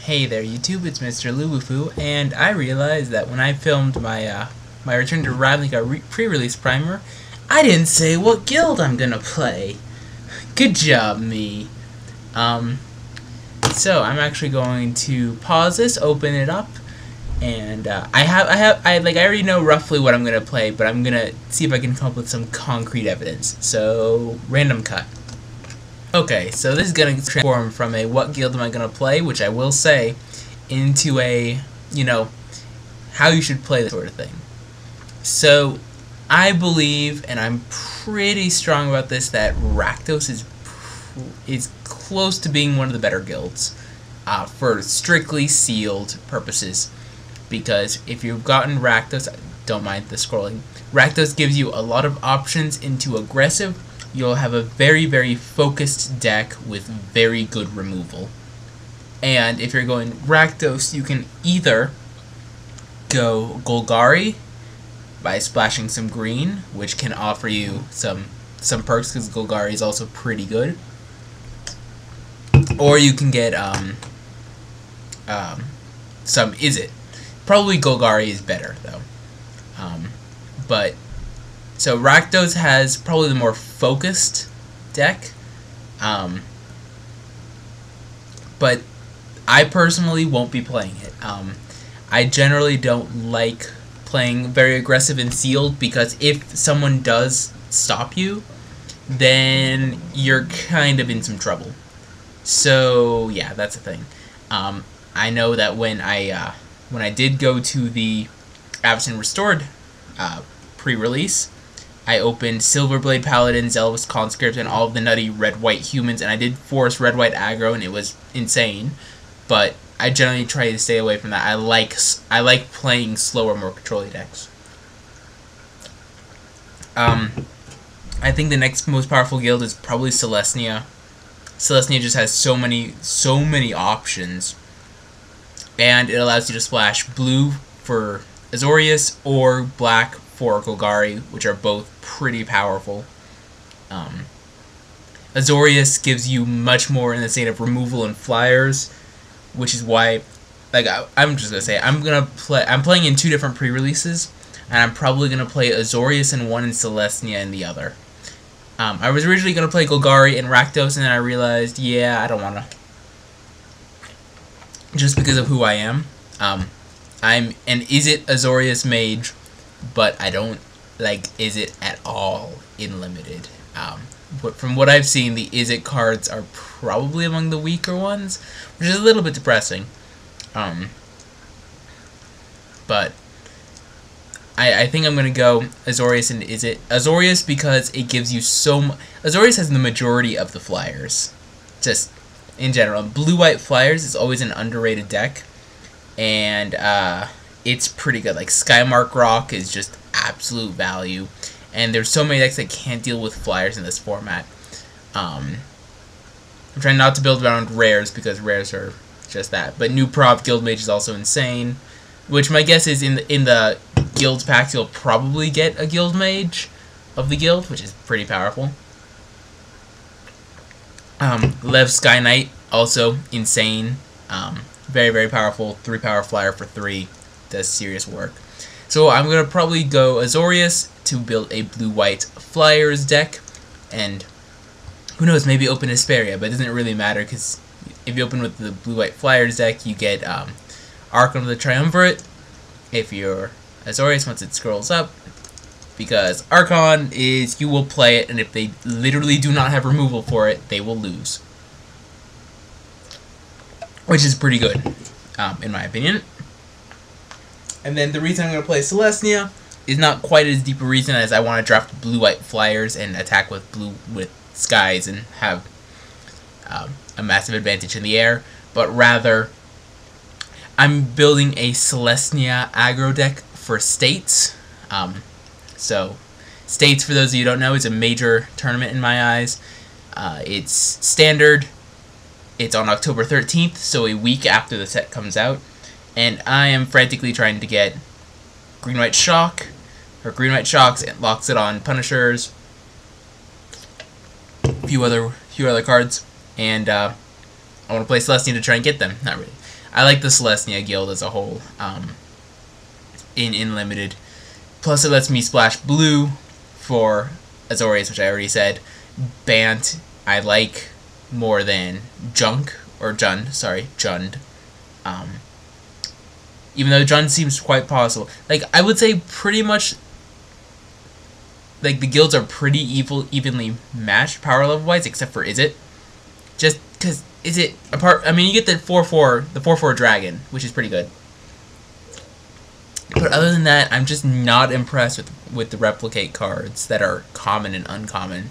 Hey there YouTube, it's Mr. Luwufu, and I realized that when I filmed my my Return to Ravnica pre-release primer, I didn't say what guild I'm gonna play. Good job, me. So I'm actually going to pause this, open it up, and I already know roughly what I'm gonna play, but I'm gonna see if I can come up with some concrete evidence. So random cut. Okay, so this is going to transform from a what guild am I going to play, which I will say, into a, how you should play this sort of thing. So, I believe, and I'm pretty strong about this, that Rakdos is close to being one of the better guilds for strictly sealed purposes. Because if you've gotten Rakdos, don't mind the scrolling, Rakdos gives you a lot of options into aggressive. You'll have a very, very focused deck with very good removal. And if you're going Rakdos, you can either go Golgari by splashing some green, which can offer you some perks because Golgari is also pretty good. Or you can get some Izzet. Probably Golgari is better though. So Rakdos has probably the more focused deck, but I personally won't be playing it. I generally don't like playing very aggressive and sealed because if someone does stop you, then you're kind of in some trouble. So yeah, that's the thing. I know that when I did go to the Avacyn Restored pre-release, I opened Silverblade Paladins, Elvis Conscript, and all of the nutty red-white humans, and I did force red-white aggro, and it was insane. But I generally try to stay away from that. I like playing slower, more controlling decks. I think the next most powerful guild is probably Selesnya. Selesnya just has so many options, and it allows you to splash blue for Azorious or black for Golgari, which are both pretty powerful. Azorious gives you much more in the state of removal and flyers, which is why, I'm just gonna say, I'm playing in two different pre-releases, and I'm probably gonna play Azorious in one and Selesnya in the other. I was originally gonna play Golgari and Rakdos, and then I realized, yeah, I don't wanna, just because of who I am. I'm an Izzet Azorious mage, but I don't like Izzet at all in Limited. But from what I've seen, the Izzet cards are probably among the weaker ones, which is a little bit depressing. But I think I'm going to go Azorious and Izzet. Azorious because it gives you so much. Azorious has the majority of the flyers, just in general. Blue-white flyers is always an underrated deck, and it's pretty good. Like Skymark Rock is just absolute value, and there's so many decks that can't deal with flyers in this format. I'm trying not to build around rares because rares are just that. But new prop Guild Mage is also insane, which my guess is in the guilds packs you'll probably get a Guild Mage of the guild, which is pretty powerful. Lev Sky Knight also insane. Very, very powerful. 3-power flyer for 3. Does serious work. So I'm going to probably go Azorious to build a blue-white flyers deck. And who knows, maybe open Hesperia. But it doesn't really matter because if you open with the blue-white flyers deck, you get Archon of the Triumvirate if you're Azorious once it scrolls up. Because Archon is, you will play it, and if they literally do not have removal for it, they will lose. Which is pretty good, in my opinion. And then the reason I'm going to play Selesnya is not quite as deep a reason as I want to draft blue-white flyers and attack with skies and have a massive advantage in the air, but rather I'm building a Selesnya aggro deck for States. So States, for those of you who don't know, is a major tournament in my eyes. It's standard. It's on October 13th, so a week after the set comes out. And I am frantically trying to get Green-White Shock, or Green-White Shocks, it locks it on Punishers, a few other cards, and I want to play Selesnya to try and get them. Not really. I like the Selesnya guild as a whole in Limited. Plus it lets me splash blue for Azorious, which I already said. Bant I like more than Jund. Even though Jund seems quite possible. Like, I would say pretty much, like, the guilds are pretty evenly matched power level wise, except for Izzet. Just because Izzet, I mean, you get the 4/4 dragon, which is pretty good. But other than that, I'm just not impressed with the replicate cards that are common and uncommon.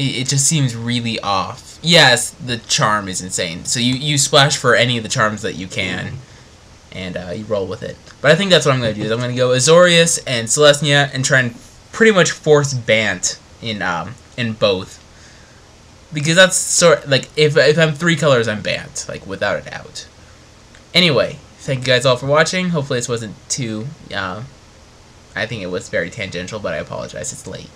It just seems really off. Yes, the charm is insane. So you splash for any of the charms that you can, and you roll with it. But I think that's what I'm going to do. I'm going to go Azorious and Selesnya and try and pretty much force Bant in both. Because that's sort of, like, if I'm 3 colors, I'm Bant, like, without a doubt. Anyway, thank you guys all for watching. Hopefully this wasn't too, I think it was very tangential, but I apologize. It's late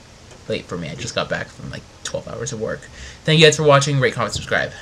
for me. I just got back from, like, 12 hours of work. Thank you guys for watching. Rate, comment, subscribe.